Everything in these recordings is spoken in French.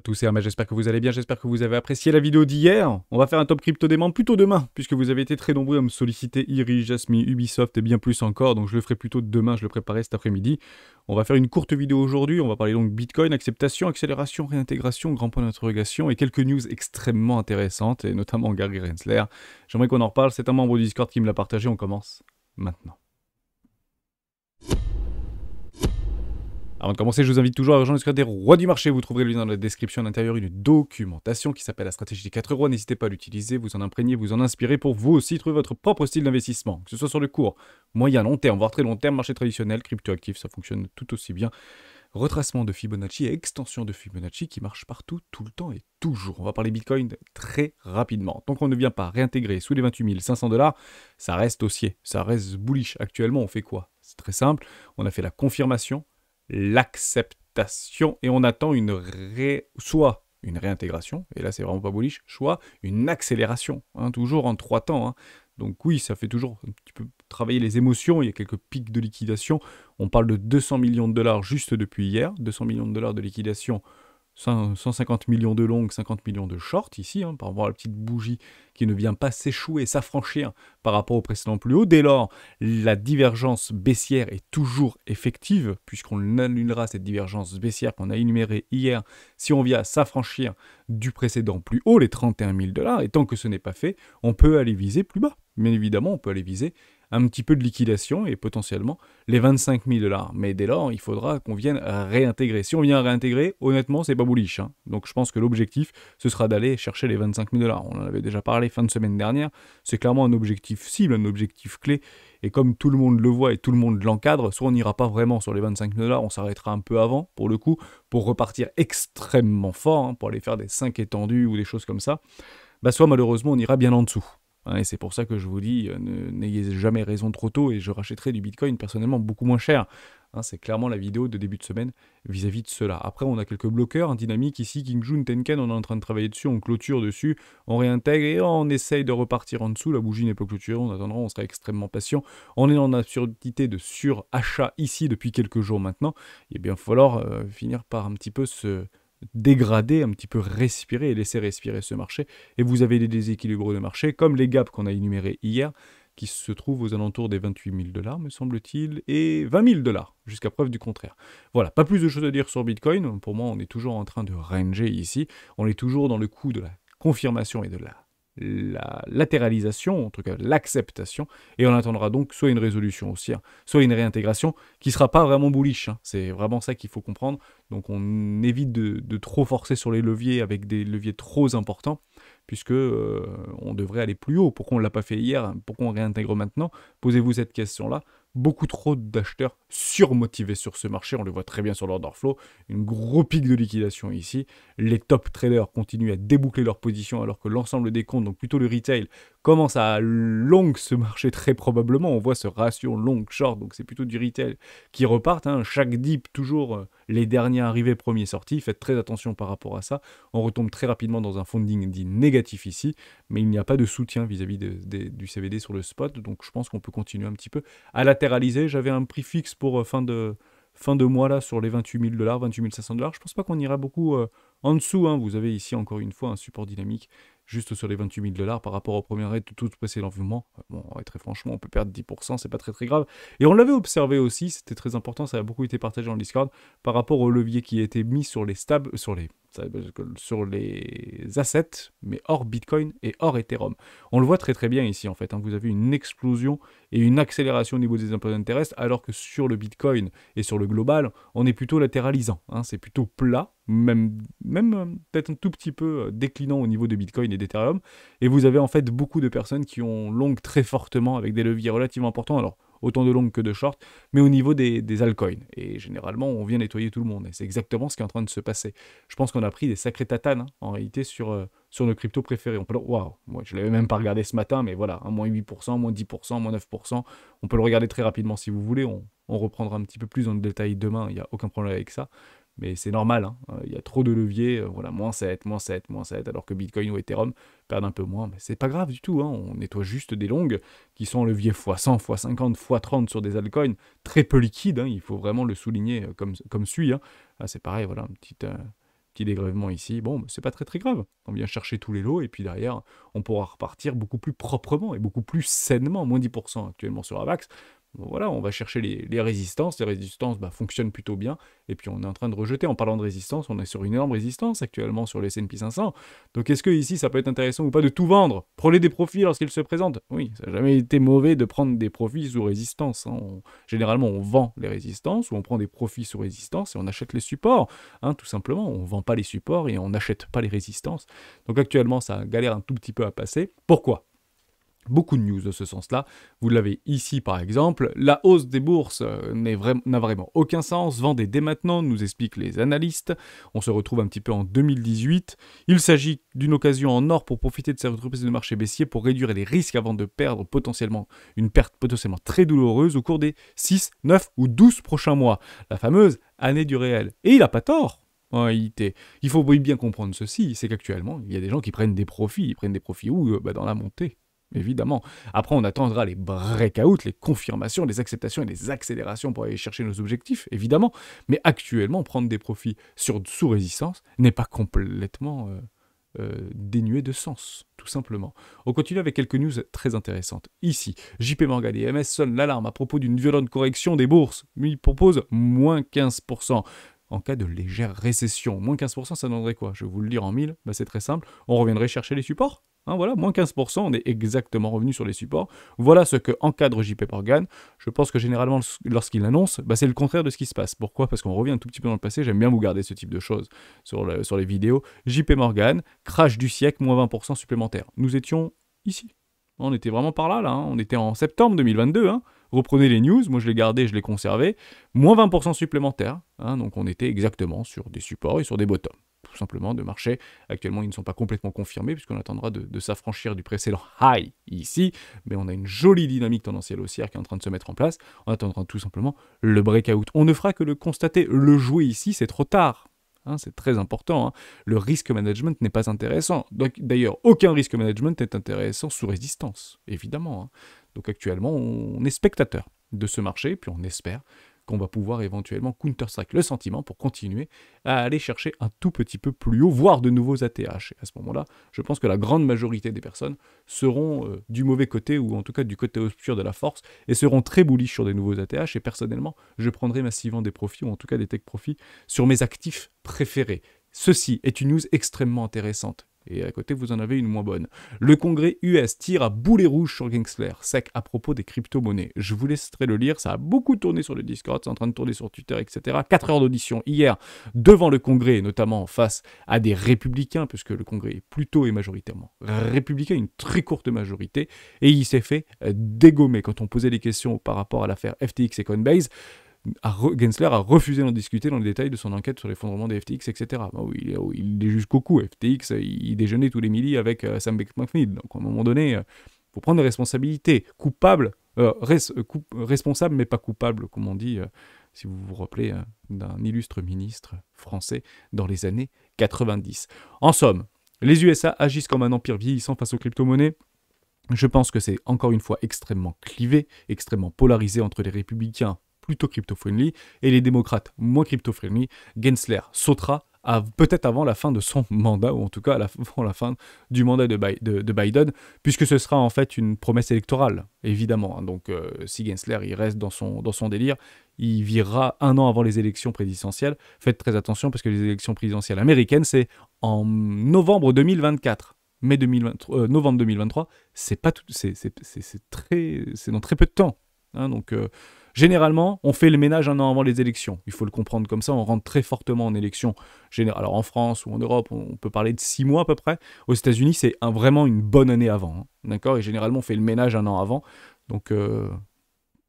tous et j'espère que vous allez bien, j'espère que vous avez apprécié la vidéo d'hier. On va faire un top crypto dément plutôt demain, puisque vous avez été très nombreux à me solliciter Iri, Jasmine, Ubisoft et bien plus encore, donc je le ferai plutôt demain, je le préparais cet après-midi. On va faire une courte vidéo aujourd'hui, on va parler donc Bitcoin, acceptation, accélération, réintégration, grand point d'interrogation et quelques news extrêmement intéressantes, et notamment Gary Gensler. J'aimerais qu'on en reparle, c'est un membre du Discord qui me l'a partagé, on commence maintenant. Avant de commencer, je vous invite toujours à rejoindre le Discord des rois du marché. Vous trouverez le lien dans la description à l'intérieur une documentation qui s'appelle la stratégie des 4 rois. N'hésitez pas à l'utiliser, vous en imprégner, vous en inspirer pour vous aussi trouver votre propre style d'investissement. Que ce soit sur le court, moyen, long terme, voire très long terme, marché traditionnel, crypto-actif, ça fonctionne tout aussi bien. Retracement de Fibonacci et extension de Fibonacci qui marche partout, tout le temps et toujours. On va parler Bitcoin très rapidement. Tant qu'on ne vient pas réintégrer sous les 28 500 $, ça reste haussier, ça reste bullish. Actuellement, on fait quoi? C'est très simple, on a fait la confirmation, l'acceptation et on attend soit une réintégration, et là c'est vraiment pas bullish, soit une accélération, toujours en 3 temps. Donc oui, ça fait toujours un petit peu travailler les émotions, il y a quelques pics de liquidation, on parle de 200 millions de dollars juste depuis hier, 200 millions de dollars de liquidation, 150 millions de longues, 50 millions de shorts ici, par rapport à la petite bougie qui ne vient pas s'échouer, s'affranchir par rapport au précédent plus haut. Dès lors, la divergence baissière est toujours effective, puisqu'on annulera cette divergence baissière qu'on a énumérée hier, si on vient s'affranchir du précédent plus haut, les 31 000 $, et tant que ce n'est pas fait, on peut aller viser plus bas. Bien évidemment, on peut aller viser un petit peu de liquidation et potentiellement les 25 000 $. Mais dès lors, il faudra qu'on vienne réintégrer. Si on vient réintégrer, honnêtement, c'est pas bullish. Donc je pense que l'objectif, ce sera d'aller chercher les 25 000 $. On en avait déjà parlé fin de semaine dernière. C'est clairement un objectif cible, un objectif clé. Et comme tout le monde le voit et tout le monde l'encadre, soit on n'ira pas vraiment sur les 25 000 $, on s'arrêtera un peu avant, pour le coup, pour repartir extrêmement fort, pour aller faire des 5 étendus ou des choses comme ça. Soit malheureusement, on ira bien en dessous. Et c'est pour ça que je vous dis, n'ayez jamais raison trop tôt et je rachèterai du Bitcoin personnellement beaucoup moins cher. C'est clairement la vidéo de début de semaine vis-à-vis de cela. Après, on a quelques bloqueurs, dynamique ici, Kingjun, Tenken, on est en train de travailler dessus, on clôture dessus, on réintègre et on essaye de repartir en dessous. La bougie n'est pas clôturée, on attendra, on sera extrêmement patient. On est dans l'absurdité de surachat ici depuis quelques jours maintenant. Il va bien falloir finir par un petit peu se dégrader, un petit peu respirer et laisser respirer ce marché. Et vous avez des déséquilibres de marché, comme les gaps qu'on a énumérés hier, qui se trouvent aux alentours des 28 000 $, me semble-t-il, et 20 000 $, jusqu'à preuve du contraire. Voilà, pas plus de choses à dire sur Bitcoin. Pour moi, on est toujours en train de ranger ici. On est toujours dans le coup de la confirmation et de la latéralisation, en tout cas l'acceptation, et on attendra donc soit une résolution haussière, soit une réintégration qui ne sera pas vraiment bullish. C'est vraiment ça qu'il faut comprendre. Donc on évite de trop forcer sur les leviers avec des leviers trop importants, puisque on devrait aller plus haut. Pourquoi on ne l'a pas fait hier? Pourquoi on réintègre maintenant? Posez-vous cette question-là. Beaucoup trop d'acheteurs surmotivés sur ce marché, on le voit très bien sur l'order flow, une gros pic de liquidation ici, les top traders continuent à déboucler leur position alors que l'ensemble des comptes, donc plutôt le retail, commence à long ce marché très probablement, on voit ce ratio long-short, donc c'est plutôt du retail qui repartent, chaque dip toujours les derniers arrivés, premiers sortis, faites très attention par rapport à ça, on retombe très rapidement dans un funding dit négatif ici, mais il n'y a pas de soutien vis-à-vis du CVD sur le spot, donc je pense qu'on peut continuer un petit peu à latéraliser. J'avais un prix fixe pour fin de mois là sur les 28 000 $, 28 500 $. Je pense pas qu'on ira beaucoup en dessous. Vous avez ici encore une fois un support dynamique juste sur les 28 000 $ par rapport au premier raid de tout précédent mouvement. Bon, très franchement, on peut perdre 10%, c'est pas très très grave. Et on l'avait observé aussi, c'était très important, ça a beaucoup été partagé dans le Discord, par rapport au levier qui a été mis sur les sur les assets, mais hors Bitcoin et hors Ethereum. On le voit très très bien ici en fait, vous avez une explosion et une accélération au niveau des impôts d'intérêt, alors que sur le Bitcoin et sur le global, on est plutôt latéralisant, c'est plutôt plat, même peut-être un tout petit peu déclinant au niveau de Bitcoin et d'Ethereum, et vous avez en fait beaucoup de personnes qui ont long très fortement avec des leviers relativement importants, alors autant de long que de short, mais au niveau des altcoins. Et généralement, on vient nettoyer tout le monde. Et c'est exactement ce qui est en train de se passer. Je pense qu'on a pris des sacrés tatanes, en réalité, sur nos cryptos préférés. Waouh, moi, je ne l'avais même pas regardé ce matin, mais voilà, moins 8%, moins 10%, moins 9%. On peut le regarder très rapidement si vous voulez. On reprendra un petit peu plus dans le détail demain. Il n'y a aucun problème avec ça. Mais c'est normal, il y a trop de leviers, voilà, moins 7, moins 7, moins 7, alors que Bitcoin ou Ethereum perdent un peu moins, mais c'est pas grave du tout, on nettoie juste des longues qui sont en levier x100, x50, x30 sur des altcoins, très peu liquides, il faut vraiment le souligner comme suit, c'est pareil, voilà, petit dégrèvement ici, bon, c'est pas très grave. On vient chercher tous les lots et puis derrière, on pourra repartir beaucoup plus proprement et beaucoup plus sainement, moins 10% actuellement sur AVAX. Bon, voilà, on va chercher les résistances. Les résistances fonctionnent plutôt bien. Et puis on est en train de rejeter. En parlant de résistance, on est sur une énorme résistance actuellement sur le S&P 500. Donc est-ce que ici ça peut être intéressant ou pas de tout vendre? Prenez des profits lorsqu'ils se présentent. Oui, ça n'a jamais été mauvais de prendre des profits sous résistance. Hein. Généralement, on vend les résistances ou on prend des profits sous résistance et on achète les supports. Hein, tout simplement, on ne vend pas les supports et on n'achète pas les résistances. Donc actuellement, ça galère un tout petit peu à passer. Pourquoi? Beaucoup de news de ce sens-là. Vous l'avez ici par exemple. La hausse des bourses n'a vraiment aucun sens. Vendez dès maintenant, nous expliquent les analystes. On se retrouve un petit peu en 2018. Il s'agit d'une occasion en or pour profiter de ces reprises de marché baissier pour réduire les risques avant de perdre potentiellement une perte potentiellement très douloureuse au cours des 6, 9 ou 12 prochains mois. La fameuse année du réel. Et il n'a pas tort. En réalité, il faut bien comprendre ceci, c'est qu'actuellement, il y a des gens qui prennent des profits. Ils prennent des profits où? Dans la montée. Évidemment. Après, on attendra les breakouts, les confirmations, les acceptations et les accélérations pour aller chercher nos objectifs, évidemment. Mais actuellement, prendre des profits sous résistance n'est pas complètement dénué de sens, tout simplement. On continue avec quelques news très intéressantes. Ici, JP Morgan et MS sonnent l'alarme à propos d'une violente correction des bourses. Ils proposent moins 15%. En cas de légère récession, moins 15%, ça donnerait quoi? Je vais vous le dire en mille, c'est très simple. On reviendrait chercher les supports. Hein, voilà, moins 15%, on est exactement revenu sur les supports. Voilà ce que encadre JP Morgan. Je pense que généralement, lorsqu'il annonce, c'est le contraire de ce qui se passe. Pourquoi? Parce qu'on revient un tout petit peu dans le passé. J'aime bien vous garder ce type de choses sur les vidéos. JP Morgan, crash du siècle, moins 20% supplémentaire. Nous étions ici. On était vraiment par là, hein. On était en septembre 2022. Hein. Reprenez les news, moi je les gardais, je les conservais. Moins 20% supplémentaire. Hein, donc on était exactement sur des supports et sur des bottoms. Tout simplement de marché. Actuellement, ils ne sont pas complètement confirmés puisqu'on attendra de s'affranchir du précédent high ici. Mais on a une jolie dynamique tendancielle haussière qui est en train de se mettre en place. On attendra tout simplement le breakout. On ne fera que le constater. Le jouer ici, c'est trop tard. Hein, c'est très important. Hein. Le risk management n'est pas intéressant. D'ailleurs, aucun risk management n'est intéressant sous résistance, évidemment. Hein. Donc actuellement, on est spectateur de ce marché, puis on espère qu'on va pouvoir éventuellement counter-strike le sentiment pour continuer à aller chercher un tout petit peu plus haut, voire de nouveaux ATH. Et à ce moment-là, je pense que la grande majorité des personnes seront du mauvais côté, ou en tout cas du côté obscur de la force, et seront très bullish sur des nouveaux ATH. Et personnellement, je prendrai massivement des profits, ou en tout cas des tech profits, sur mes actifs préférés. Ceci est une news extrêmement intéressante. Et à côté, vous en avez une moins bonne. Le congrès US tire à boulet rouge sur Gensler, sec à propos des crypto-monnaies. Je vous laisserai le lire, ça a beaucoup tourné sur le Discord, c'est en train de tourner sur Twitter, etc. 4 heures d'audition hier devant le congrès, notamment face à des républicains, puisque le congrès est plutôt et majoritairement républicain, une très courte majorité, et il s'est fait dégommer. Quand on posait des questions par rapport à l'affaire FTX et Coinbase, Gensler a refusé d'en discuter dans les détails de son enquête sur l'effondrement des FTX, etc. Il est jusqu'au cou. FTX, il déjeunait tous les midis avec Sam Bankman-Fried. Donc à un moment donné, il faut prendre des responsabilités. Responsable mais pas coupable, comme on dit, si vous vous rappelez d'un illustre ministre français dans les années 90. En somme, les USA agissent comme un empire vieillissant face aux crypto-monnaies. Je pense que c'est encore une fois extrêmement clivé, extrêmement polarisé entre les républicains plutôt crypto-friendly, et les démocrates moins crypto-friendly. Gensler sautera peut-être avant la fin de son mandat, ou en tout cas avant la fin du mandat de Biden, puisque ce sera en fait une promesse électorale, évidemment. Donc si Gensler il reste dans son délire, il virera 1 an avant les élections présidentielles. Faites très attention, parce que les élections présidentielles américaines, c'est en novembre 2024. Novembre 2023, c'est dans très peu de temps. Hein, donc généralement, on fait le ménage 1 an avant les élections. Il faut le comprendre comme ça, on rentre très fortement en élection. Alors en France ou en Europe, on peut parler de 6 mois à peu près. Aux États-Unis, c'est vraiment une bonne année avant. Hein, d'accord? Et généralement, on fait le ménage 1 an avant. Donc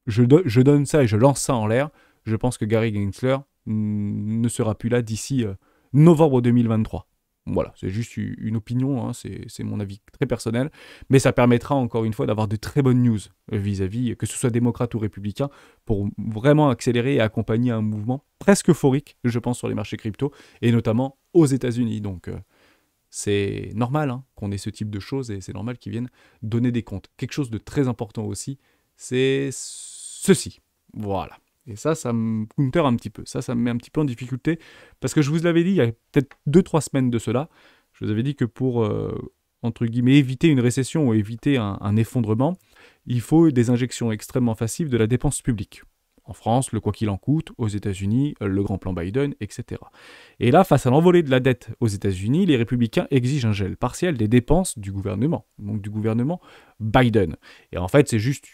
je donne ça et je lance ça en l'air. Je pense que Gary Gensler ne sera plus là d'ici novembre 2023. Voilà, c'est juste une opinion, hein, c'est mon avis très personnel, mais ça permettra encore une fois d'avoir de très bonnes news vis-à-vis, que ce soit démocrate ou républicain, pour vraiment accélérer et accompagner un mouvement presque euphorique, je pense, sur les marchés crypto, et notamment aux États-Unis. Donc c'est normal hein, qu'on ait ce type de choses, et c'est normal qu'ils viennent donner des comptes. Quelque chose de très important aussi, c'est ceci. Voilà. Et ça me counter un petit peu. Ça me met un petit peu en difficulté. Parce que je vous l'avais dit, il y a peut-être 2-3 semaines de cela, je vous avais dit que pour, entre guillemets, éviter une récession ou éviter un effondrement, il faut des injections extrêmement faciles de la dépense publique. En France, le quoi qu'il en coûte, aux États-Unis, le grand plan Biden, etc. Et là, face à l'envolée de la dette aux États-Unis, les républicains exigent un gel partiel des dépenses du gouvernement, donc du gouvernement Biden. Et en fait, c'est juste,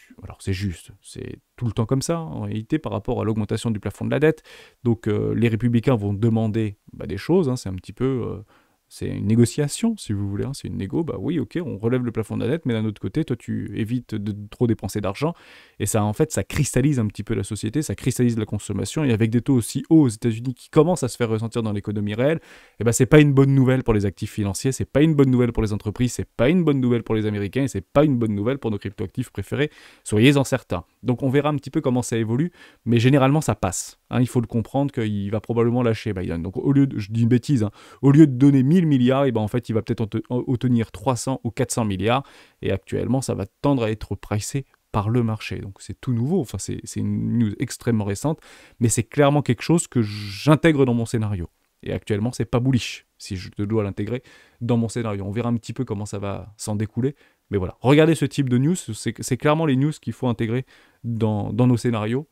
c'est tout le temps comme ça, en réalité, par rapport à l'augmentation du plafond de la dette. Donc, les républicains vont demander des choses, c'est un petit peu... c'est une négociation, si vous voulez. C'est une négo. Bah oui, ok, on relève le plafond de la dette, mais d'un autre côté, toi, tu évites de trop dépenser d'argent. Et ça, en fait, ça cristallise un petit peu la société, ça cristallise la consommation. Et avec des taux aussi hauts aux États-Unis qui commencent à se faire ressentir dans l'économie réelle, et ben, c'est pas une bonne nouvelle pour les actifs financiers, c'est pas une bonne nouvelle pour les entreprises, c'est pas une bonne nouvelle pour les Américains, et c'est pas une bonne nouvelle pour nos cryptoactifs préférés. Soyez-en certains. Donc, on verra un petit peu comment ça évolue, mais généralement, ça passe. Il faut le comprendre qu'il va probablement lâcher Biden. Donc, au lieu de, je dis une bêtise, au lieu de donner 1000 milliards, et ben en fait, il va peut-être obtenir 300 ou 400 milliards. Et actuellement, ça va tendre à être pricé par le marché. Donc, c'est tout nouveau. Enfin, c'est une news extrêmement récente. Mais c'est clairement quelque chose que j'intègre dans mon scénario. Et actuellement, c'est pas bullish, si je dois l'intégrer dans mon scénario. On verra un petit peu comment ça va s'en découler. Mais voilà, regardez ce type de news. C'est clairement les news qu'il faut intégrer dans nos scénarios.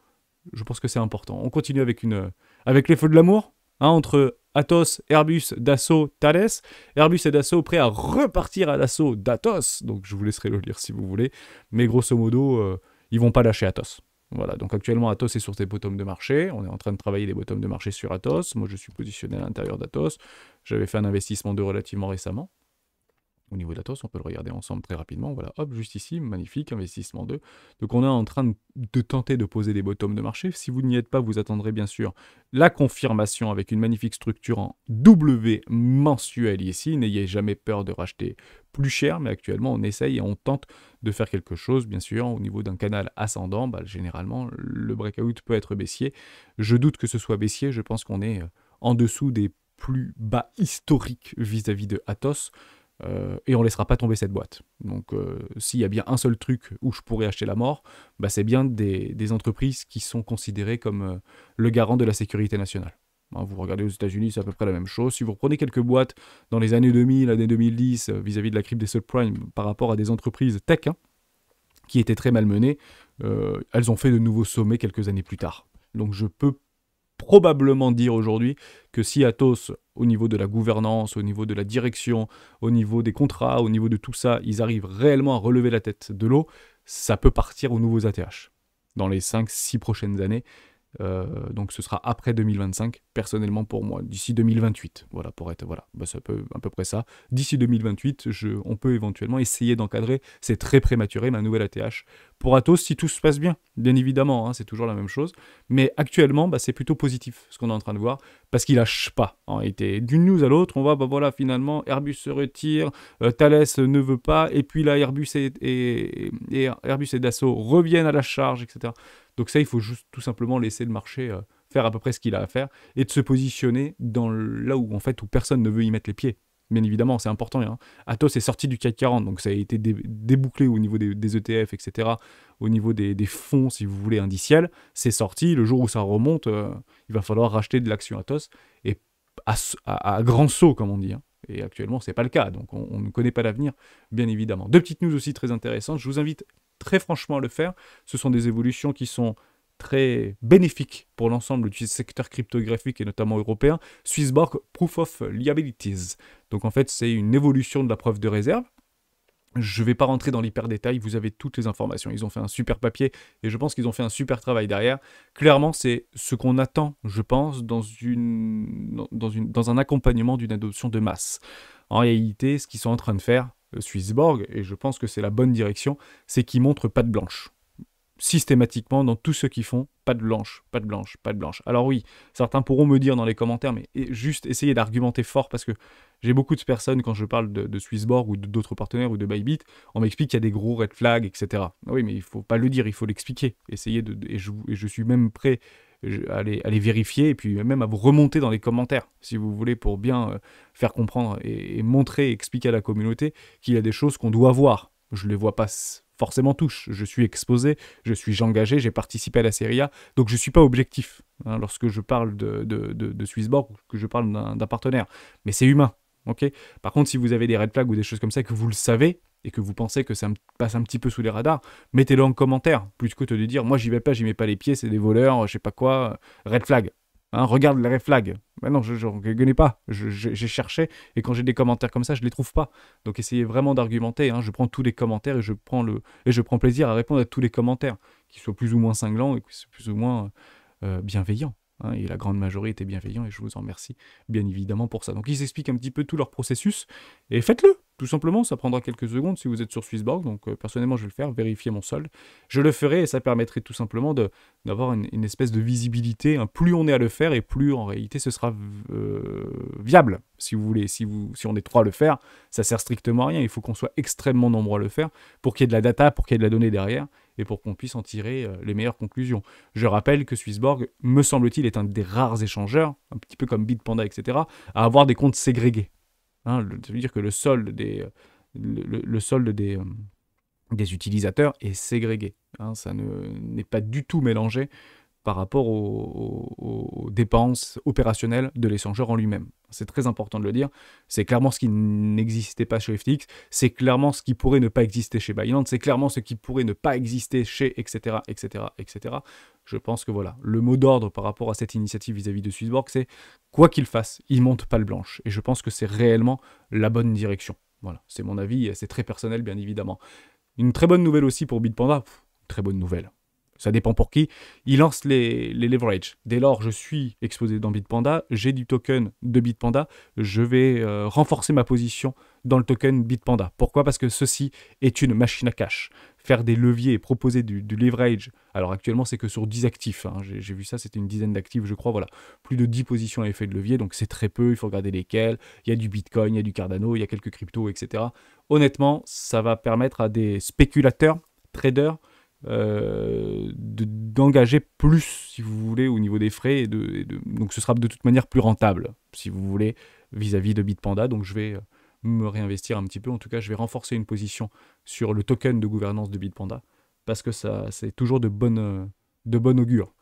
Je pense que c'est important. On continue avec les feux de l'amour, entre Atos, Airbus, Dassault, Thales. Airbus et Dassault prêts à repartir à l'assaut d'Atos. Donc je vous laisserai le lire si vous voulez. Mais grosso modo, ils vont pas lâcher Atos. Voilà, donc actuellement Atos est sur ses bottoms de marché. On est en train de travailler les bottoms de marché sur Atos. Moi je suis positionné à l'intérieur d'Atos. J'avais fait un investissement de relativement récemment. Au niveau d'Atos, on peut le regarder ensemble très rapidement. Voilà, hop, juste ici, magnifique, investissement 2. Donc on est en train de tenter de poser des bottoms de marché. Si vous n'y êtes pas, vous attendrez bien sûr la confirmation avec une magnifique structure en W mensuel ici. N'ayez jamais peur de racheter plus cher, mais actuellement on essaye et on tente de faire quelque chose, bien sûr, au niveau d'un canal ascendant. Généralement, le breakout peut être baissier. Je doute que ce soit baissier, je pense qu'on est en dessous des plus bas historiques vis-à-vis de Atos. Et on ne laissera pas tomber cette boîte. Donc s'il y a bien un seul truc où je pourrais acheter la mort, c'est bien des entreprises qui sont considérées comme le garant de la sécurité nationale. Vous regardez aux États-Unis, c'est à peu près la même chose. Si vous reprenez quelques boîtes dans les années 2000, années 2010, vis-à-vis de la crypte des subprimes, par rapport à des entreprises tech, qui étaient très malmenées, elles ont fait de nouveaux sommets quelques années plus tard. Donc je peux probablement dire aujourd'hui que si Atos, au niveau de la gouvernance, au niveau de la direction, au niveau des contrats, au niveau de tout ça, ils arrivent réellement à relever la tête de l'eau, ça peut partir aux nouveaux ATH dans les 5-6 prochaines années. Donc ce sera après 2025, personnellement pour moi, d'ici 2028, voilà, pour être, voilà, ça peut à peu près ça. D'ici 2028, on peut éventuellement essayer d'encadrer, c'est très prématuré, ma nouvelle ATH. Pour Atos, si tout se passe bien, bien évidemment, c'est toujours la même chose, mais actuellement, c'est plutôt positif, ce qu'on est en train de voir, parce qu'il lâche pas, en réalité. D'une news à l'autre, on voit, voilà, finalement, Airbus se retire, Thales ne veut pas, et puis là, Airbus et Dassault reviennent à la charge, etc. Donc ça, il faut juste tout simplement laisser le marché faire à peu près ce qu'il a à faire et de se positionner là où, en fait, où personne ne veut y mettre les pieds. Bien évidemment, c'est important. Atos est sorti du CAC 40, donc ça a été débouclé au niveau des ETF, etc., au niveau des fonds, si vous voulez, indiciels. C'est sorti. Le jour où ça remonte, il va falloir racheter de l'action Atos et à grand saut, comme on dit. Et actuellement, ce n'est pas le cas, donc on ne connaît pas l'avenir, bien évidemment. Deux petites news aussi très intéressantes. Je vous invite très franchement à le faire. Ce sont des évolutions qui sont très bénéfiques pour l'ensemble du secteur cryptographique et notamment européen. Swissborg Proof of Liabilities. Donc en fait, c'est une évolution de la preuve de réserve. Je ne vais pas rentrer dans l'hyper détail, vous avez toutes les informations. Ils ont fait un super papier et je pense qu'ils ont fait un super travail derrière. Clairement, c'est ce qu'on attend, je pense, dans un accompagnement d'une adoption de masse. En réalité, ce qu'ils sont en train de faire, Swissborg, et je pense que c'est la bonne direction, c'est qu'ils montrent patte blanche. Systématiquement, dans tout ce qu'ils font, patte blanche, patte blanche, patte blanche. Alors oui, certains pourront me dire dans les commentaires, mais juste essayez d'argumenter fort, parce que j'ai beaucoup de personnes, quand je parle de Swissborg ou d'autres partenaires ou de Bybit, on m'explique qu'il y a des gros red flags, etc. Oui, mais il ne faut pas le dire, il faut l'expliquer. Et je suis même prêt à les vérifier, et puis même à vous remonter dans les commentaires, si vous voulez, pour bien faire comprendre et montrer et expliquer à la communauté qu'il y a des choses qu'on doit voir. Je ne les vois pas forcément touche. Je suis exposé, j'ai engagé, j'ai participé à la Serie A, donc je ne suis pas objectif lorsque je parle de Swissborg, que je parle d'un partenaire. Mais c'est humain, ok. Par contre, si vous avez des red flags ou des choses comme ça, que vous le savez, et que vous pensez que ça passe un petit peu sous les radars, mettez-le en commentaire, plus que de dire « moi j'y vais pas, j'y mets pas les pieds, c'est des voleurs, je sais pas quoi, red flag ». Regarde les red flags. Ben non, je ne connais pas. J'ai cherché et quand j'ai des commentaires comme ça, je les trouve pas. Donc essayez vraiment d'argumenter. Je prends tous les commentaires et je prends plaisir à répondre à tous les commentaires, qu'ils soient plus ou moins cinglants et qu'ils soient plus ou moins bienveillants. Et la grande majorité est bienveillant et je vous en remercie bien évidemment pour ça. Donc ils expliquent un petit peu tout leur processus et faites-le. Tout simplement, ça prendra quelques secondes si vous êtes sur Swissborg, donc personnellement je vais le faire, vérifier mon solde. Je le ferai et ça permettrait tout simplement d'avoir une espèce de visibilité. Plus on est à le faire et plus en réalité ce sera viable, si vous voulez. Si on est 3 à le faire, ça sert strictement à rien. Il faut qu'on soit extrêmement nombreux à le faire pour qu'il y ait de la data, pour qu'il y ait de la donnée derrière et pour qu'on puisse en tirer les meilleures conclusions. Je rappelle que Swissborg, me semble-t-il, est un des rares échangeurs, un petit peu comme Bitpanda, etc., à avoir des comptes ségrégés. Ça veut dire que le solde des utilisateurs est ségrégué. Ça n'est pas du tout mélangé par rapport aux dépenses opérationnelles de l'échangeur en lui-même. C'est très important de le dire. C'est clairement ce qui n'existait pas chez FTX. C'est clairement ce qui pourrait ne pas exister chez Binance. C'est clairement ce qui pourrait ne pas exister chez etc., etc., etc. Je pense que voilà, le mot d'ordre par rapport à cette initiative vis-à-vis de Swissborg, c'est quoi qu'il fasse, il monte pas le blanche. Et je pense que c'est réellement la bonne direction. Voilà, c'est mon avis, c'est très personnel bien évidemment. Une très bonne nouvelle aussi pour Bitpanda, très bonne nouvelle. Ça dépend pour qui. Il lance les leverages. Dès lors, je suis exposé dans Bitpanda, j'ai du token de Bitpanda, je vais renforcer ma position dans le token Bitpanda. Pourquoi ? Parce que ceci est une machine à cash. Faire des leviers et proposer du leverage, alors actuellement c'est que sur 10 actifs, j'ai vu ça, c'était une dizaine d'actifs je crois, voilà. Plus de 10 positions à effet de levier, donc c'est très peu, il faut regarder lesquels. Il y a du Bitcoin, il y a du Cardano, il y a quelques cryptos, etc. Honnêtement, ça va permettre à des spéculateurs, traders, d'engager plus, si vous voulez, au niveau des frais. Donc ce sera de toute manière plus rentable, si vous voulez, vis-à-vis de Bitpanda. Donc je vais me réinvestir un petit peu. En tout cas, je vais renforcer une position sur le token de gouvernance de Bitpanda, parce que ça, c'est toujours de bonne augure.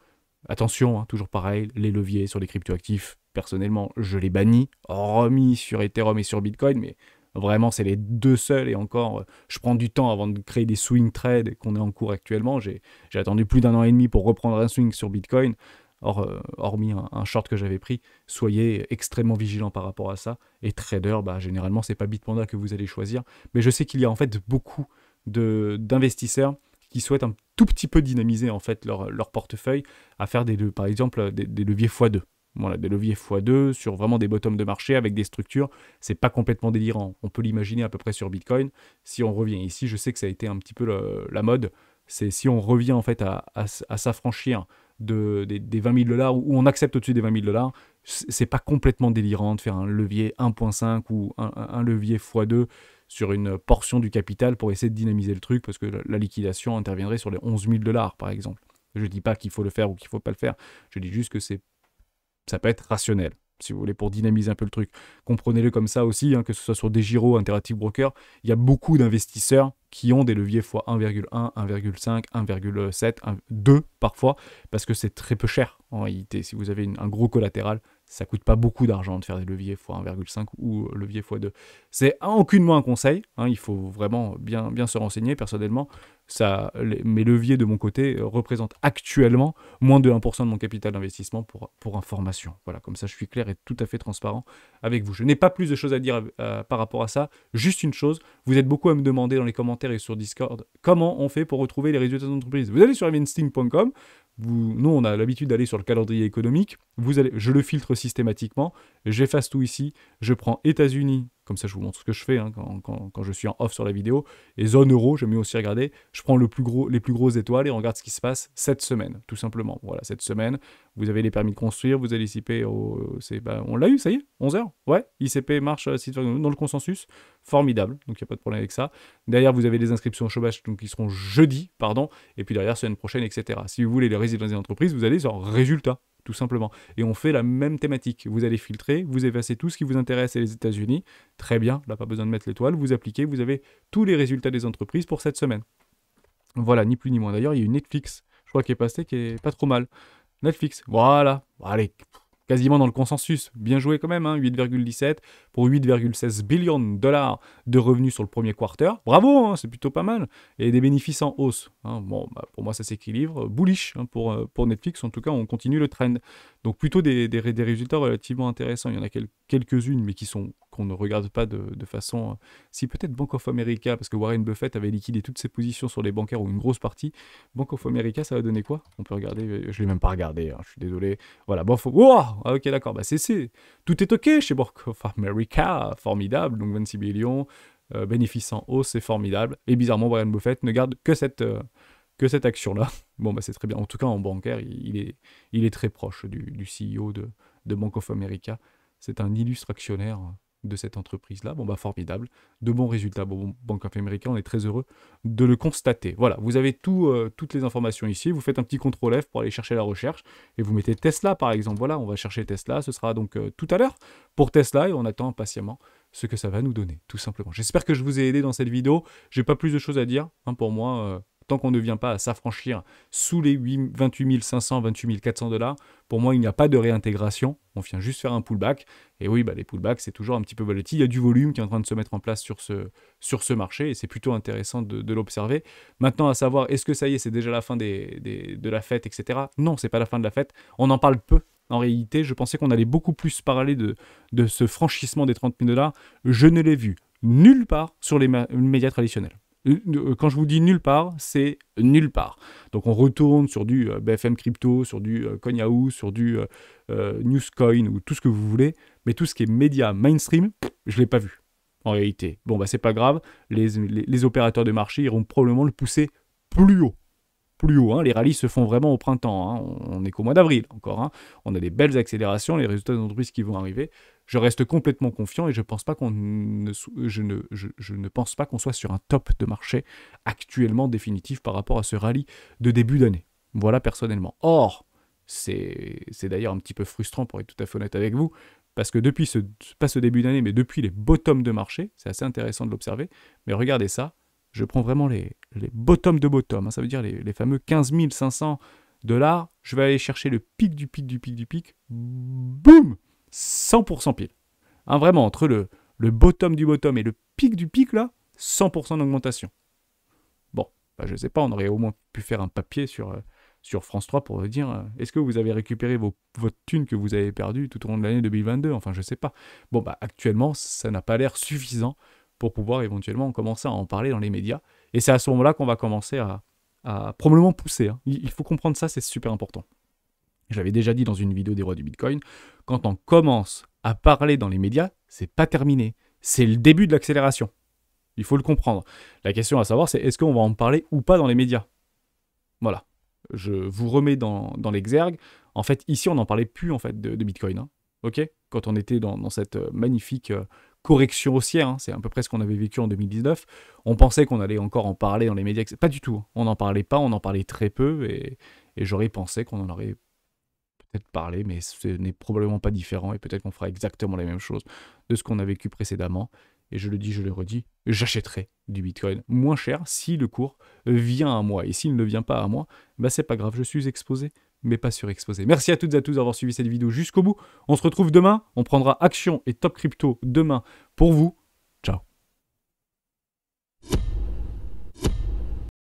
Attention, toujours pareil, les leviers sur les cryptoactifs, personnellement, je les bannis, remis sur Ethereum et sur Bitcoin, mais vraiment, c'est les deux seuls et encore, je prends du temps avant de créer des swing trades qu'on est en cours actuellement. J'ai attendu plus d'1 an et demi pour reprendre un swing sur Bitcoin, hormis un short que j'avais pris. Soyez extrêmement vigilants par rapport à ça. Et trader, généralement, c'est pas Bitpanda que vous allez choisir. Mais je sais qu'il y a en fait beaucoup d'investisseurs qui souhaitent un tout petit peu dynamiser en fait leur portefeuille à faire par exemple des leviers x2. Voilà, des leviers x2 sur vraiment des bottoms de marché avec des structures. C'est pas complètement délirant. On peut l'imaginer à peu près sur Bitcoin. Si on revient ici, je sais que ça a été un petit peu la mode. C'est si on revient en fait à s'affranchir des 20 000 $, où on accepte au-dessus des 20 000 $, c'est pas complètement délirant de faire un levier 1.5 ou un levier x2 sur une portion du capital pour essayer de dynamiser le truc, parce que la liquidation interviendrait sur les 11 000 $ par exemple. Je dis pas qu'il faut le faire ou qu'il faut pas le faire. Je dis juste que ça peut être rationnel, si vous voulez, pour dynamiser un peu le truc. Comprenez-le comme ça aussi, que ce soit sur DEGIRO, Interactive Broker, il y a beaucoup d'investisseurs qui ont des leviers x 1,1, 1,5, 1,7, 2 parfois, parce que c'est très peu cher en réalité. Si vous avez un gros collatéral, ça coûte pas beaucoup d'argent de faire des leviers x 1,5 ou levier x 2. C'est aucunement un conseil, il faut vraiment bien se renseigner. Personnellement, mes leviers de mon côté représentent actuellement moins de 1% de mon capital d'investissement pour information. Voilà, comme ça je suis clair et tout à fait transparent avec vous. Je n'ai pas plus de choses à dire par rapport à ça. Juste une chose, vous êtes beaucoup à me demander dans les commentaires et sur Discord comment on fait pour retrouver les résultats d'entreprise. Vous allez sur investing.com. Nous, on a l'habitude d'aller sur le calendrier économique. Je le filtre systématiquement. J'efface tout ici. Je prends États-Unis. Comme ça, je vous montre ce que je fais quand je suis en off sur la vidéo. Et zone euro, j'aime mieux aussi regarder. Je prends les plus grosses étoiles et on regarde ce qui se passe cette semaine, tout simplement. Voilà, cette semaine, vous avez les permis de construire, vous allez ICP, on l'a eu, ça y est, 11h. Ouais, ICP marche dans le consensus. Formidable, donc il n'y a pas de problème avec ça. Derrière, vous avez les inscriptions au chômage qui seront jeudi, et puis derrière, semaine prochaine, etc. Si vous voulez les résultats des entreprises, vous allez sur résultats, tout simplement. Et on fait la même thématique. Vous allez filtrer, vous effacez tout ce qui vous intéresse et les États-Unis. Très bien, là, pas besoin de mettre l'étoile. Vous appliquez, vous avez tous les résultats des entreprises pour cette semaine. Voilà, ni plus ni moins. D'ailleurs, il y a une Netflix, je crois, qui est passée, qui est pas trop mal. Netflix, voilà. Allez, quasiment dans le consensus. Bien joué quand même, hein, 8,17 pour 8,16 billions de dollars de revenus sur le premier quarter. Bravo, hein, c'est plutôt pas mal. Et des bénéfices en hausse. Hein. Bon, bah, pour moi, ça s'équilibre. Bullish hein, pour Netflix. En tout cas, on continue le trend. Donc plutôt des résultats relativement intéressants. Il y en a quelques-unes, mais qu'on ne regarde pas de façon... Si peut-être Bank of America, parce que Warren Buffett avait liquidé toutes ses positions sur les bancaires ou une grosse partie. Bank of America, ça va donner quoi? On peut regarder. Je ne l'ai même pas regardé, hein, je suis désolé. Voilà, bon, wow, ok, d'accord, bah tout est ok chez Bank of America, formidable, donc 26 millions, bénéfices en hausse, c'est formidable. Et bizarrement, Warren Buffett ne garde que cette action-là. Bon, bah c'est très bien. En tout cas, en bancaire, il est très proche du CEO de Bank of America. C'est un illustre actionnaire de cette entreprise-là. Bon, bah formidable. De bons résultats. Bon, Bank of America, on est très heureux de le constater. Voilà, vous avez toutes les informations ici. Vous faites un petit CTRL F pour aller chercher la recherche et vous mettez Tesla, par exemple. Voilà, on va chercher Tesla. Ce sera donc tout à l'heure pour Tesla et on attend impatiemment ce que ça va nous donner, tout simplement. J'espère que je vous ai aidé dans cette vidéo. J'ai pas plus de choses à dire. Hein, pour moi, tant qu'on ne vient pas à s'affranchir sous les 28 500, 28 400 dollars, pour moi, il n'y a pas de réintégration. On vient juste faire un pullback. Et oui, bah, les pullbacks, c'est toujours un petit peu volatile. Il y a du volume qui est en train de se mettre en place sur ce marché et c'est plutôt intéressant de l'observer. Maintenant, à savoir, est-ce que ça y est, c'est déjà la fin de la fête, etc. Non, c'est pas la fin de la fête. On en parle peu. En réalité, je pensais qu'on allait beaucoup plus parler de ce franchissement des 30 000 dollars. Je ne l'ai vu nulle part sur les médias traditionnels. Quand je vous dis nulle part, c'est nulle part. Donc on retourne sur du BFM Crypto, sur du Coinhouse, sur du Newscoin ou tout ce que vous voulez, mais tout ce qui est média mainstream, je ne l'ai pas vu en réalité. Bon, bah c'est pas grave, les opérateurs de marché iront probablement le pousser plus haut. Hein. Les rallyes se font vraiment au printemps. Hein. On n'est qu'au mois d'avril encore. Hein. On a des belles accélérations, les résultats d'entreprise qui vont arriver. Je reste complètement confiant et je ne pense pas qu'on soit sur un top de marché actuellement définitif par rapport à ce rallye de début d'année. Voilà personnellement. Or, c'est d'ailleurs un petit peu frustrant pour être tout à fait honnête avec vous, parce que depuis pas ce début d'année, mais depuis les bottoms de marché, c'est assez intéressant de l'observer, mais regardez ça, je prends vraiment les bottoms de bottom, hein, ça veut dire les fameux 15 500 dollars, je vais aller chercher le pic du pic, boum, 100% pile. Hein, vraiment, entre le bottom du bottom et le pic du pic, là, 100% d'augmentation. Bon, bah, je sais pas, on aurait au moins pu faire un papier sur France 3 pour dire est-ce que vous avez récupéré votre thune que vous avez perdue tout au long de l'année 2022, enfin je sais pas. Bon, bah actuellement, ça n'a pas l'air suffisant pour pouvoir éventuellement commencer à en parler dans les médias. Et c'est à ce moment-là qu'on va commencer à probablement pousser. Hein. Il faut comprendre ça, c'est super important. J'avais déjà dit dans une vidéo des rois du Bitcoin, quand on commence à parler dans les médias, c'est pas terminé. C'est le début de l'accélération. Il faut le comprendre. La question à savoir, c'est est-ce qu'on va en parler ou pas dans les médias? Voilà. Je vous remets dans l'exergue. En fait, ici, on n'en parlait plus en fait, de Bitcoin. Hein. Ok, quand on était dans cette magnifique correction haussière, hein, c'est à peu près ce qu'on avait vécu en 2019, on pensait qu'on allait encore en parler dans les médias. Pas du tout. On n'en parlait pas, on en parlait très peu, et j'aurais pensé qu'on en aurait peut-être parlé, mais ce n'est probablement pas différent, et peut-être qu'on fera exactement la même chose de ce qu'on a vécu précédemment. Et je le dis, je le redis, j'achèterai du Bitcoin moins cher si le cours vient à moi. Et s'il ne vient pas à moi, bah c'est pas grave, je suis exposé, mais pas surexposé. Merci à toutes et à tous d'avoir suivi cette vidéo jusqu'au bout. On se retrouve demain, on prendra Action et Top Crypto demain pour vous.